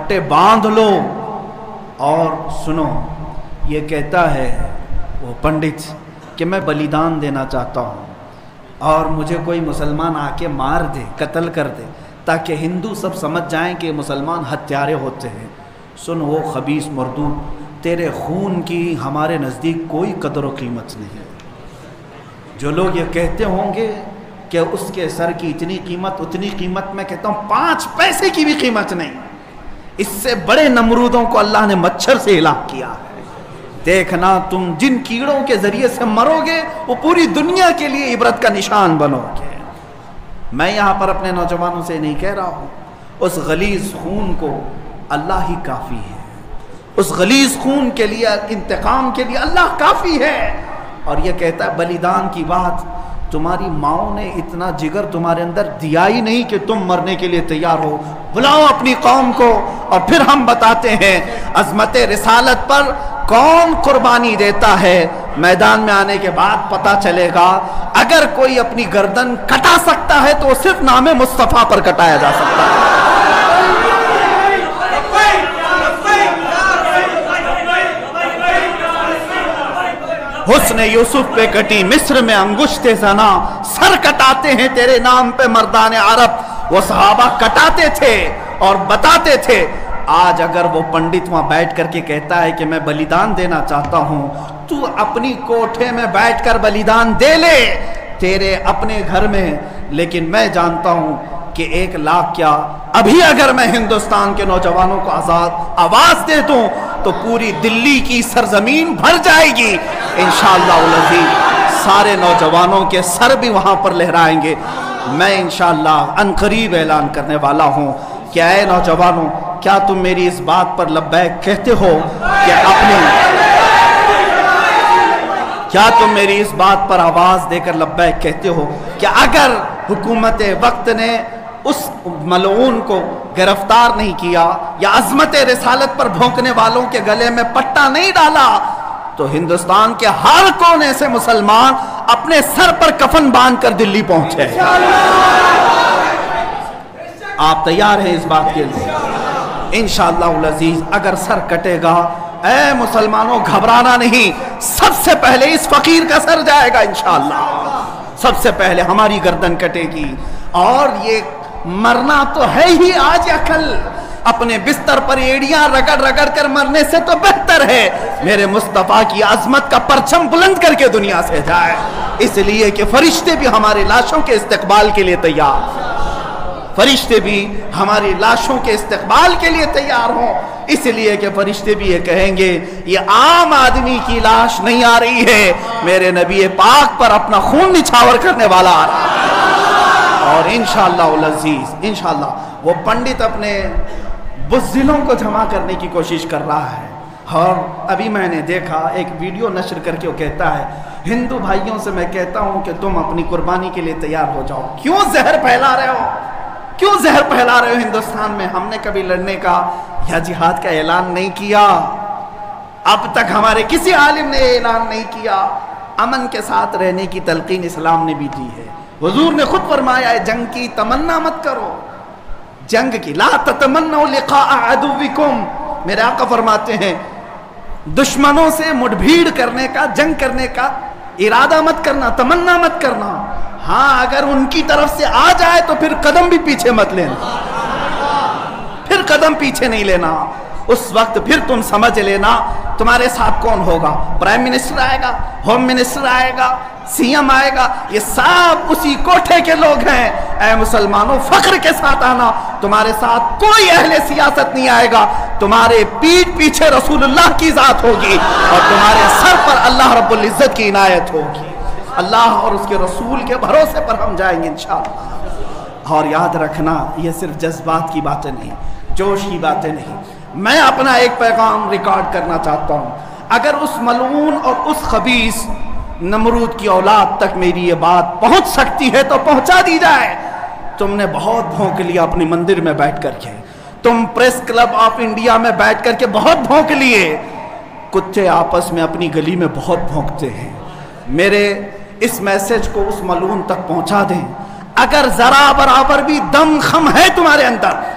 پٹے باندھ لو اور سنو. یہ کہتا ہے وہ پنڈت کہ میں بلیدان دینا چاہتا ہوں اور مجھے کوئی مسلمان آ کے مار دے، قتل کر دے، تاکہ ہندو سب سمجھ جائیں کہ مسلمان ہتھیارے ہوتے ہیں. سن وہ خبیث مردود، تیرے خون کی ہمارے نزدیک کوئی قدر و قیمت نہیں. جو لوگ یہ کہتے ہوں گے کہ اس کے سر کی اتنی قیمت، اتنی قیمت، میں کہتا ہوں 5 پیسے کی بھی قیمت نہیں. اس سے بڑے نمرودوں کو اللہ نے مچھر سے ہلاک کیا ہے. دیکھنا تم جن کیڑوں کے ذریعے سے مرو گے وہ پوری دنیا کے لیے عبرت کا نشان بنو گے. میں یہاں پر اپنے نوجوانوں سے نہیں کہہ رہا ہوں، اس غلیظ خون کو اللہ ہی کافی ہے. اس غلیظ خون کے لیے، انتقام کے لیے اللہ کافی ہے. اور یہ کہتا ہے بلیدان کی بات، تمہاری ماؤں نے اتنا جگر تمہارے اندر دیا ہی نہیں کہ تم مرنے کے لیے تیار ہو. بلاؤ اپنی قوم کو اور پھر ہم بتاتے ہیں عظمت رسالت پر کون قربانی دیتا ہے. میدان میں آنے کے بعد پتہ چلے گا. اگر کوئی اپنی گردن کٹا سکتا ہے تو صرف نام مصطفیٰ پر کٹایا جا سکتا ہے. حسن یوسف پہ کٹی مصر میں انگشت زنا، سر کٹاتے ہیں تیرے نام پہ مردان عرب. وہ صحابہ کٹاتے تھے اور بتاتے تھے. آج اگر وہ پنڈت وہاں بیٹھ کر کے کہتا ہے کہ میں بلیدان دینا چاہتا ہوں، تو اپنی کوٹھے میں بیٹھ کر بلیدان دے لے تیرے اپنے گھر میں. لیکن میں جانتا ہوں کہ 1 لاکھ کیا، ابھی اگر میں ہندوستان کے نوجوانوں کو آواز دے دوں تو پوری دلی کی سرزمین بھر جائے گی انشاءاللہ العزیز. سارے نوجوانوں کے سر بھی وہاں پر لہرائیں گے. میں انشاءاللہ عنقریب اعلان کرنے والا ہوں کہ اے نوجوانوں، کیا تم میری اس بات پر لبیک کہتے ہو کہ کیا تم میری اس بات پر آواز دے کر لبیک کہتے ہو کہ اگر حکومت وقت نے اس ملعون کو گرفتار نہیں کیا یا عظمت رسالت پر بھونکنے والوں کے گلے میں پٹا نہیں ڈالا تو ہندوستان کے ہر کونے سے مسلمان اپنے سر پر کفن باندھ کر دلی پہنچے؟ آپ تیار ہیں اس بات کے لیے؟ انشاءاللہ العزیز اگر سر کٹے گا، اے مسلمانوں گھبرانا نہیں. سب سے پہلے اس فقیر کا سر جائے گا انشاءاللہ. سب سے پہلے ہماری گردن کٹے گی. اور یہ مرنا تو ہے ہی آج یا کل. اپنے بستر پر ایڑیاں رگڑ رگڑ کر مرنے سے تو بہتر ہے میرے مصطفیٰ کی عظمت کا پرچم بلند کر کے دنیا سے جائے. اس لیے کہ فرشتے بھی ہمارے لاشوں کے استقبال کے لیے تیار، فرشتے بھی ہماری لاشوں کے استقبال کے لیے تیار ہوں. اس لیے کہ فرشتے بھی یہ کہیں گے یہ عام آدمی کی لاش نہیں آ رہی ہے، میرے نبی پاک پر اپنا خون نچھاور کرنے والا آ رہا ہے. اور انشاءاللہ العزیز انشاءاللہ وہ پنڈت اپنے بزدلوں کو جمع کرنے کی کوشش کر رہا ہے. اور ابھی میں نے دیکھا ایک ویڈیو نشر کر کے وہ کہتا ہے ہندو بھائیوں سے میں کہتا ہوں کہ تم اپنی قربانی کے لیے تیار ہو جاؤ. کیوں زہر پھیلا رہے ہو؟ کیوں زہر پھیلا رہے ہو ہندوستان میں؟ ہم نے کبھی لڑنے کا یا جہاد کا اعلان نہیں کیا. اب تک ہمارے کسی عالم نے اعلان نہیں کیا. امن کے ساتھ رہنے کی تلقین اسلام نے بھی دی ہے. حضور نے خود فرمایا ہے جنگ کی تمنا مت کرو، جنگ کی لا تتمنوا لقاء عدوکم. میرے آقا فرماتے ہیں دشمنوں سے مٹ بھیڑ کرنے کا، جنگ کرنے کا ارادہ مت کرنا، تمنا مت کرنا. ہاں اگر ان کی طرف سے آ جائے تو پھر قدم بھی پیچھے مت لینا، پھر قدم پیچھے نہیں لینا. اس وقت پھر تم سمجھ لینا تمہارے ساتھ کون ہوگا. پرائم منسٹر آئے گا، ہوم منسٹر آئے گا، سی ایم آئے گا، یہ سب اسی کوٹھے کے لوگ ہیں. اے مسلمانوں فخر کے ساتھ آنا، تمہارے ساتھ کوئی اہل سیاست نہیں آئے گا. تمہارے پیٹھ پیچھے رسول اللہ کی ذات ہوگی اور تمہارے سر پر اللہ رب العزت کی عنایت ہوگی. اللہ اور اس کے رسول کے بھروسے پر ہم جائیں گے انشاءاللہ. اور یاد رکھنا یہ صرف جذبات کی باتیں نہیں، جوش کی باتیں نہیں. میں اپنا ایک پیغام ریکارڈ کرنا چاہتا ہوں. اگر اس ملعون اور اس خبیث نمرود کی اولاد تک میری یہ بات پہنچ سکتی ہے تو پہنچا دی جائے. تم نے بہت بھونک لیا اپنی مندر میں بیٹھ کر کے، تم پریس کلب آف انڈیا میں بیٹھ کر کے بہت بھونک لیے. کتے آپس میں اپنی گلی میں بہت بھونکتے ہیں. میرے اس میسج کو اس ملعون تک پہنچا دیں. اگر ذرا برابر بھی دم خم ہے تمہارے اندر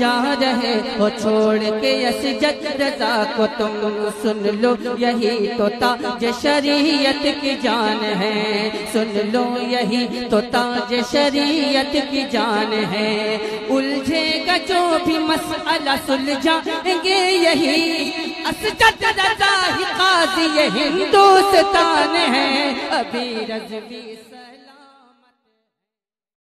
جا رہے ہو چھوڑ کے اسجد رضا کو تم سن لو یہی تو تاج شریعت کی جان ہے سن لو یہی تو تاج شریعت کی جان ہے الجھے گا جو بھی مسئلہ سلجھائیں گے یہی اسجد رضا ہی قاضی ہندوستان ہے ابھی رضوی